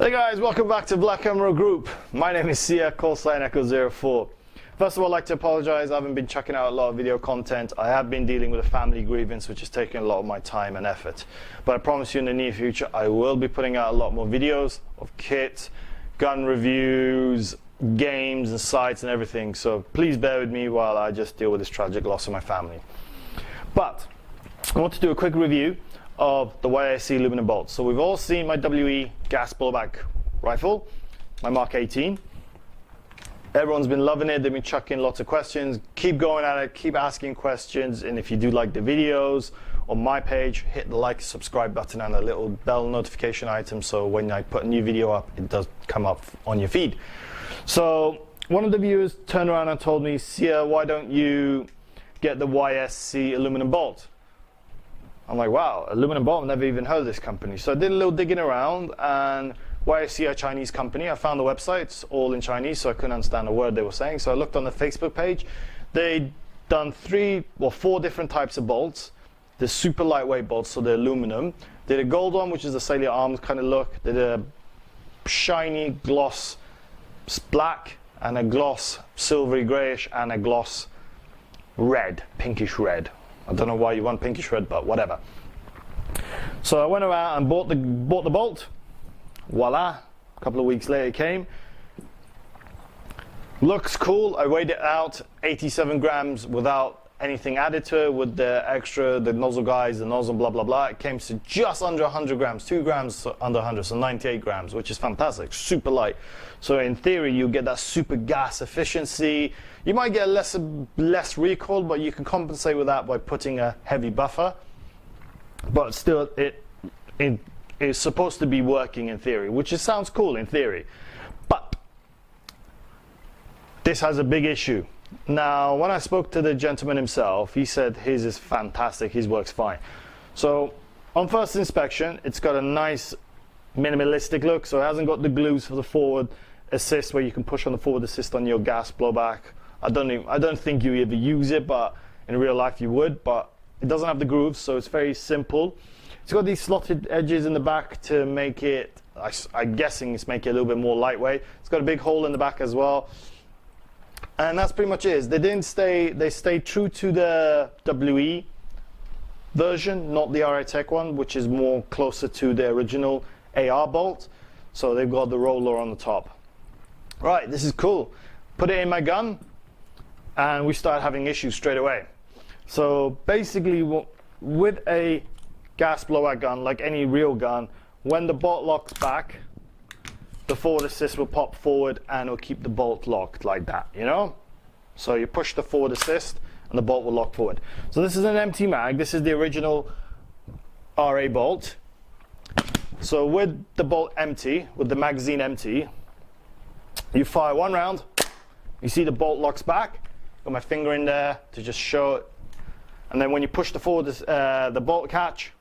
Hey guys, welcome back to Black Emerald Group. My name is Sia, callsign Echo04. First of all, I'd like to apologize. I haven't been chucking out a lot of video content. I have been dealing with a family grievance, which is taking a lot of my time and effort. But I promise you in the near future, I will be putting out a lot more videos of kits, gun reviews, games and sites and everything. So please bear with me while I just deal with this tragic loss of my family. But I want to do a quick review of the YSC aluminum bolts. So we've all seen my WE gas blowback rifle, my Mark 18. Everyone's been loving it. They've been chucking lots of questions. Keep going at it, keep asking questions. And if you do like the videos on my page, hit the like, subscribe button and the little bell notification item so when I put a new video up, it does come up on your feed. So one of the viewers turned around and told me, Sia, why don't you get the YSC aluminum bolt? I'm like, wow, aluminum bolt, I've never even heard of this company. So I did a little digging around, and YSC are a Chinese company. I found the website, it's all in Chinese, so I couldn't understand a word they were saying. So I looked on the Facebook page. They'd done 3 or 4 different types of bolts. The super lightweight bolts, so they're aluminum. They did a gold one, which is a Sailor Arms kind of look. They did a shiny gloss black, and a gloss silvery grayish, and a gloss red, pinkish red. I don't know why you want pinkish red, but whatever. So I went around and bought the bolt. Voila! A couple of weeks later it came. Looks cool. I weighed it out, 87 grams without anything added to it, with the extra, the nozzle guides, the nozzle, blah blah blah. It came to just under 100 grams, 2 grams under 100, so 98 grams, which is fantastic, super light. So in theory, you get that super gas efficiency. You might get less recoil, but you can compensate with that by putting a heavy buffer. But still, it is supposed to be working in theory, which sounds cool in theory. But this has a big issue. Now, when I spoke to the gentleman himself, he said his is fantastic, his works fine. So on first inspection, it's got a nice minimalistic look, so it hasn't got the glues for the forward assist where you can push on the forward assist on your gas blowback. I don't think you ever use it, but in real life you would, but it doesn't have the grooves, so it's very simple. It's got these slotted edges in the back to make it, I'm guessing it's make it a little bit more lightweight. It's got a big hole in the back as well. And that's pretty much it. They stayed true to the WE version, not the RA Tech one, which is more closer to the original AR bolt. So they've got the roller on the top. Right, this is cool. Put it in my gun, and we started having issues straight away. So basically, with a gas blowout gun, like any real gun, when the bolt locks back, the forward assist will pop forward and it'll keep the bolt locked like that, you know? So you push the forward assist and the bolt will lock forward. So this is an empty mag. This is the original RA bolt. So with the bolt empty, with the magazine empty, you fire 1 round, you see the bolt locks back. Got my finger in there to just show it. And then when you push the forward, the bolt catch,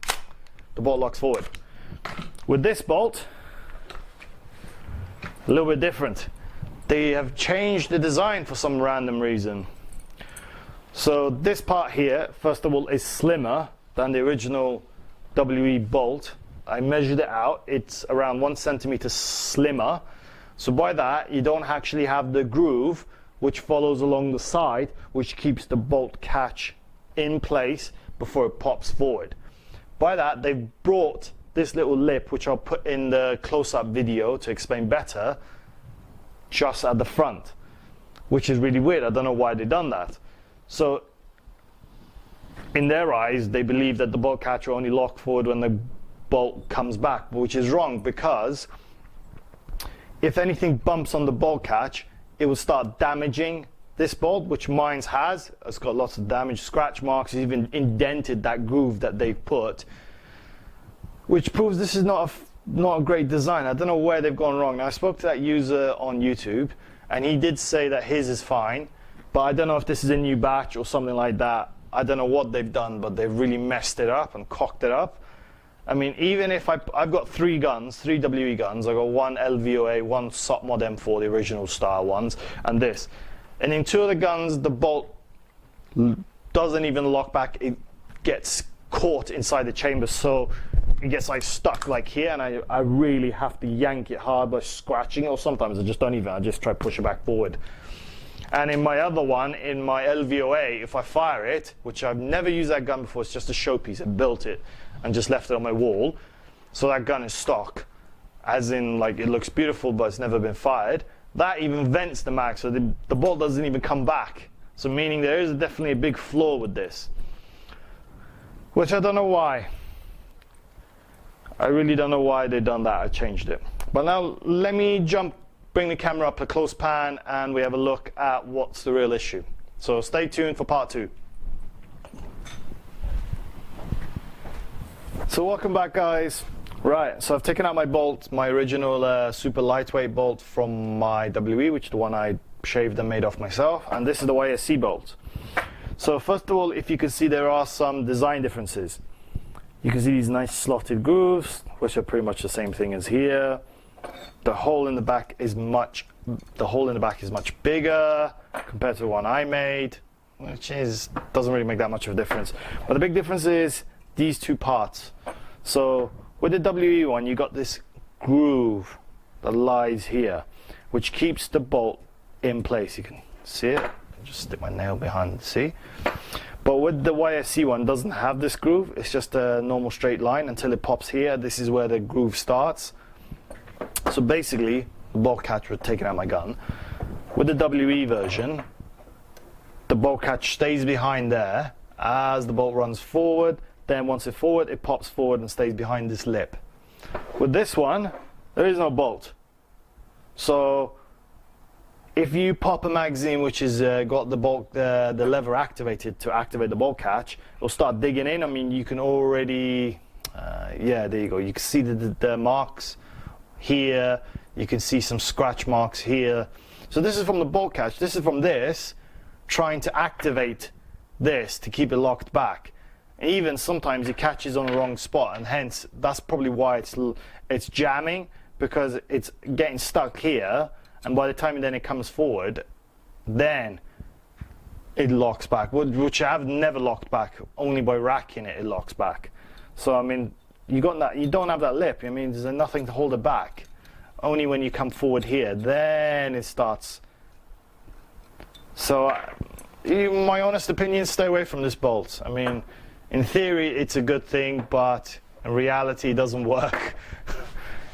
the bolt locks forward. With this bolt, a little bit different. They have changed the design for some random reason. So this part here, first of all, is slimmer than the original WE bolt. I measured it out. It's around 1 centimeter slimmer. So by that, you don't actually have the groove which follows along the side, which keeps the bolt catch in place before it pops forward. By that, they've brought this little lip, which I'll put in the close-up video to explain better, just at the front, which is really weird. I don't know why they've done that. So in their eyes, they believe that the bolt catch will only lock forward when the bolt comes back, which is wrong, because if anything bumps on the bolt catch, it will start damaging this bolt, which mine has. It's got lots of damage, scratch marks, it's even indented that groove that they've put, which proves this is not a great design. I don't know where they've gone wrong. Now, I spoke to that user on YouTube, and he did say that his is fine, but I don't know if this is a new batch or something like that. I don't know what they've done, but they've really messed it up and cocked it up. I mean, even if I've got 3 guns, 3 WE guns. I've got 1 LVOA, 1 SOP Mod M4, the original style ones, and this. And in 2 of the guns, the bolt doesn't even lock back. It gets caught inside the chamber. So it gets like stuck like here, and I really have to yank it hard by scratching, or sometimes I just don't even, I just try to push it back forward. And in my other one, in my LVOA, if I fire it, which I've never used that gun before, it's just a showpiece, I built it and just left it on my wall, so that gun is stock, as in like it looks beautiful but it's never been fired. That even vents the mag, so the bolt doesn't even come back, so meaning there is definitely a big flaw with this, which I don't know why. I really don't know why they've done that. I changed it. But now let me bring the camera up to close pan, and we have a look at what's the real issue. So stay tuned for part 2. So welcome back, guys. Right, so I've taken out my bolt, my original super lightweight bolt from my WE, which is the one I shaved and made off myself, and this is the YSC bolt. So first of all, if you can see, there are some design differences. You can see these nice slotted grooves, which are pretty much the same thing as here. The hole in the back is much bigger compared to the one I made, which doesn't really make that much of a difference. But the big difference is these two parts. So with the WE one, you got this groove that lies here, which keeps the bolt in place. You can see it. I'll just stick my nail behind, see? But with the YSC one, it doesn't have this groove. It's just a normal straight line until it pops here. This is where the groove starts. So basically, the bolt catch was taken out of my gun. With the WE version, the bolt catch stays behind there as the bolt runs forward. Then once it's forward, it pops forward and stays behind this lip. With this one, there is no bolt. So if you pop a magazine which has got the lever activated to activate the bolt catch, it'll start digging in. I mean, you can already, yeah, there you go. You can see the marks here. You can see some scratch marks here. So this is from the bolt catch. This is from this trying to activate this to keep it locked back. And even sometimes it catches on the wrong spot, and hence that's probably why it's jamming, because it's getting stuck here. And by the time then it comes forward, then it locks back, which I have never locked back. Only by racking it locks back. So I mean, you don't have that lip. I mean, there's nothing to hold it back. Only when you come forward here, then it starts. So my honest opinion, stay away from this bolt. I mean, in theory it's a good thing, but in reality it doesn't work.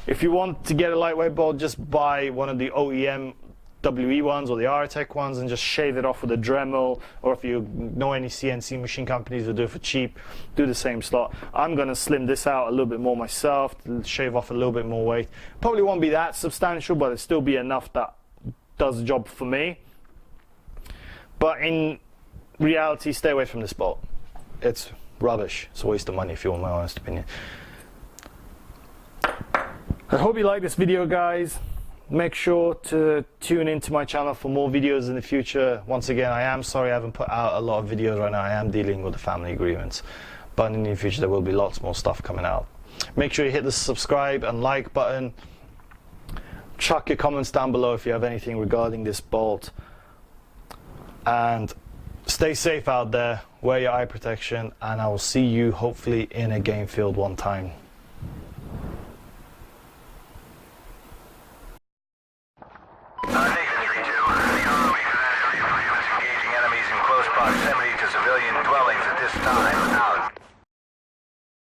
If you want to get a lightweight bolt, just buy one of the OEM WE ones or the Aratech ones and just shave it off with a Dremel, or if you know any CNC machine companies will do it for cheap, do the same slot. I'm going to slim this out a little bit more myself, shave off a little bit more weight. Probably won't be that substantial, but it'll still be enough that does the job for me. But in reality, stay away from this bolt. It's rubbish. It's a waste of money, if you want my honest opinion. I hope you like this video, guys. Make sure to tune into my channel for more videos in the future. Once again, I am sorry I haven't put out a lot of videos right now. I am dealing with the family agreements, but in the near future there will be lots more stuff coming out. Make sure you hit the subscribe and like button. Chuck your comments down below if you have anything regarding this bolt, and stay safe out there. Wear your eye protection, and I will see you hopefully in a game field one time. Engaging enemies in close proximity to civilian dwellings at this time. Out.